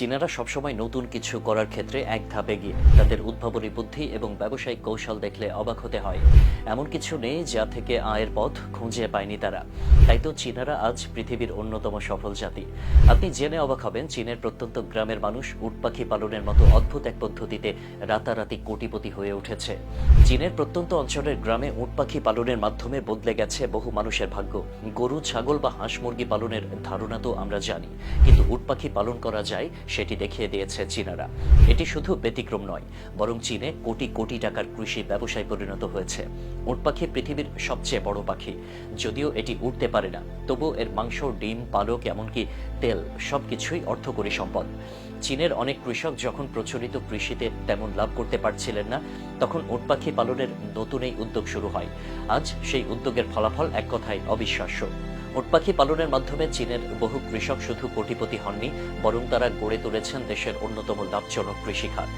চীনারা সবসময় নতুন কিছু করার ক্ষেত্রে এক ধাপ এগিয়ে। তাদের উদ্ভাবনী বুদ্ধি এবং ব্যবসায়িক কৌশল দেখলে অবাক হতে হয়। এমন কিছু নেই যা থেকে আয়ের পথ খুঁজে পায়নি তারা। তাই তো চীনারা আজ পৃথিবীর অন্যতম সফল জাতি। আপনি জেনে অবাক হবেন, চীনের প্রত্যন্ত গ্রামের মানুষ উট পাখি পালনের মতো অদ্ভুত এক পদ্ধতিতে রাতারাতি কোটিপতি হয়ে উঠেছে। চীনের প্রত্যন্ত অঞ্চলের গ্রামে উট পাখি পালনের মাধ্যমে বদলে গেছে বহু মানুষের ভাগ্য। গরু, ছাগল বা হাঁস মুরগি পালনের ধারণা তো আমরা জানি, কিন্তু উট পাখি পালন করা যায় সেটি দেখিয়ে দিয়েছে চীনারা। এটি শুধু ব্যতিক্রম নয়, বরং চীনে কোটি কোটি টাকার কৃষি ব্যবসায় পরিণত হয়েছে। উট পাখি পৃথিবীর সবচেয়ে বড় পাখি। যদিও এটি উড়তে পারে না, তবুও এর মাংস, ডিম, পালক, এমনকি তেল সবকিছুই অর্থকরী সম্পদ। চীনের অনেক কৃষক যখন প্রচলিত কৃষিতে তেমন লাভ করতে পারছিলেন না, তখন উট পাখি পালনের নতুন এই উদ্যোগ শুরু হয়। আজ সেই উদ্যোগের ফলাফল এক কথায় অবিশ্বাস্য। উট পাখি পালনের মাধ্যমে চীনের বহু কৃষক শুধু কোটিপতি হননি, বরং তারা গড়ে তুলেছেন দেশের অন্যতম লাভজনক কৃষিখাত।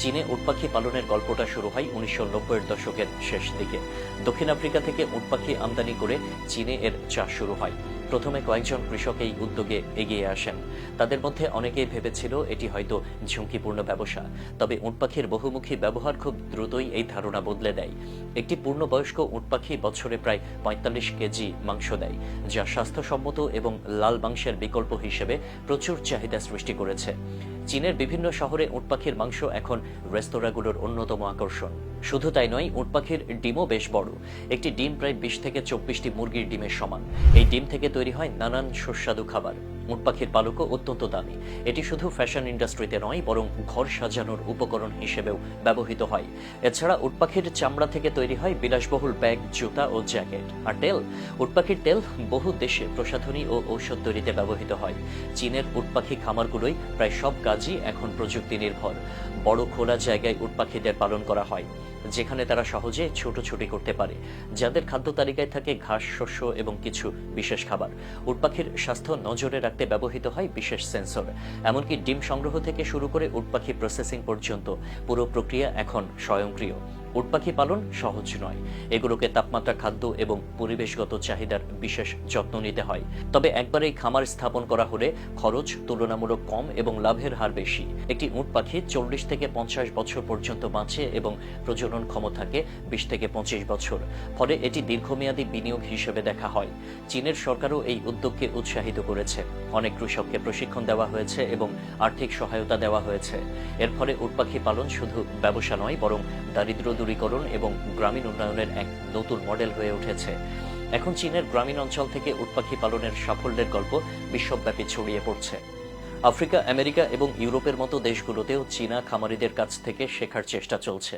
চীনে উট পাখি পালনের গল্পটা শুরু হয় 1990-এর দশকের শেষ দিকে। দক্ষিণ আফ্রিকা থেকে উট পাখি আমদানি করে চীনে এর চাষ শুরু হয়। প্রথমে কয়েকজন কৃষক এই উদ্যোগে এগিয়ে আসেন। তাদের মধ্যে অনেকেই ভেবেছিল এটি হয়তো ঝুঁকিপূর্ণ ব্যবসা। তবে উট পাখির বহুমুখী ব্যবহার খুব দ্রুতই এই ধারণা বদলে দেয়। একটি পূর্ণবয়স্ক উট পাখি বছরে প্রায় 45 কেজি মাংস দেয়, যা স্বাস্থ্যসম্মত এবং লাল মাংসের বিকল্প হিসেবে প্রচুর চাহিদা সৃষ্টি করেছে। চীনের বিভিন্ন শহরে উট পাখির মাংস এখন রেস্তোরাঁগুলোর অন্যতম আকর্ষণ। শুধু তাই নয়, উট পাখির ডিমও বেশ বড়। একটি ডিম প্রায় 20 থেকে 24টি মুরগির ডিমের সমান। এই ডিম থেকে তৈরি হয় নানান সুস্বাদু খাবার। উট পাখির পালকও অত্যন্ত দামি। এটি শুধু ফ্যাশন ইন্ডাস্ট্রিতে নয়, বরং ঘর সাজানোর উপকরণ হিসেবেও ব্যবহৃত হয়। এছাড়া উট পাখির চামড়া থেকে তৈরি হয় বিলাসবহুল ব্যাগ, জুতা ও জ্যাকেট। আর তেল, উট পাখির তেল বহু দেশে প্রসাধনী ও ঔষধ তৈরিতে ব্যবহৃত হয়। চীনের উট পাখি খামারগুলোই প্রায় সব কাজই এখন প্রযুক্তি নির্ভর। বড় খোলা জায়গায় উট পাখিদের পালন করা হয়, যেখানে তারা সহজে ছোটাছুটি করতে পারে। যাদের খাদ্য তালিকায় থাকে ঘাস, শস্য এবং কিছু বিশেষ খাবার। উট পাখির স্বাস্থ্য নজরে রাখতে ব্যবহৃত হয় বিশেষ সেন্সর। এমনকি ডিম সংগ্রহ থেকে শুরু করে উট পাখি প্রসেসিং পর্যন্ত পুরো প্রক্রিয়া এখন স্বয়ংক্রিয়। উট পাখি পালন সহজ নয়। এগুলোকে তাপমাত্রা, খাদ্য এবং পরিবেশগত চাহিদার বিশেষ যত্ন নিতে হয়। তবে একবার এই খামার স্থাপন করা হলে খরচ তুলনামূলক কম এবং লাভের হার বেশি। একটি উট পাখি 40 থেকে 50 বছর পর্যন্ত বাঁচে এবং প্রজনন ক্ষম থাকে 20 থেকে 25 বছর। ফলে এটি দীর্ঘমেয়াদী বিনিয়োগ হিসেবে দেখা হয়। চীনের সরকারও এই উদ্যোগকে উৎসাহিত করেছে। অনেক কৃষককে প্রশিক্ষণ দেওয়া হয়েছে এবং আর্থিক সহায়তা দেওয়া হয়েছে। এর ফলে উট পাখি পালন শুধু ব্যবসা নয়, বরং দারিদ্র্য দূরীকরণ এবং গ্রামীণ উন্নয়নের এক নতুন মডেল হয়ে উঠেছে। এখন চীনের গ্রামীণ অঞ্চল থেকে উট পাখি পালনের সাফল্যের গল্প বিশ্বব্যাপী ছড়িয়ে পড়ছে। আফ্রিকা, আমেরিকা এবং ইউরোপের মতো দেশগুলোতেও চীনা খামারিদের কাছ থেকে শেখার চেষ্টা চলছে।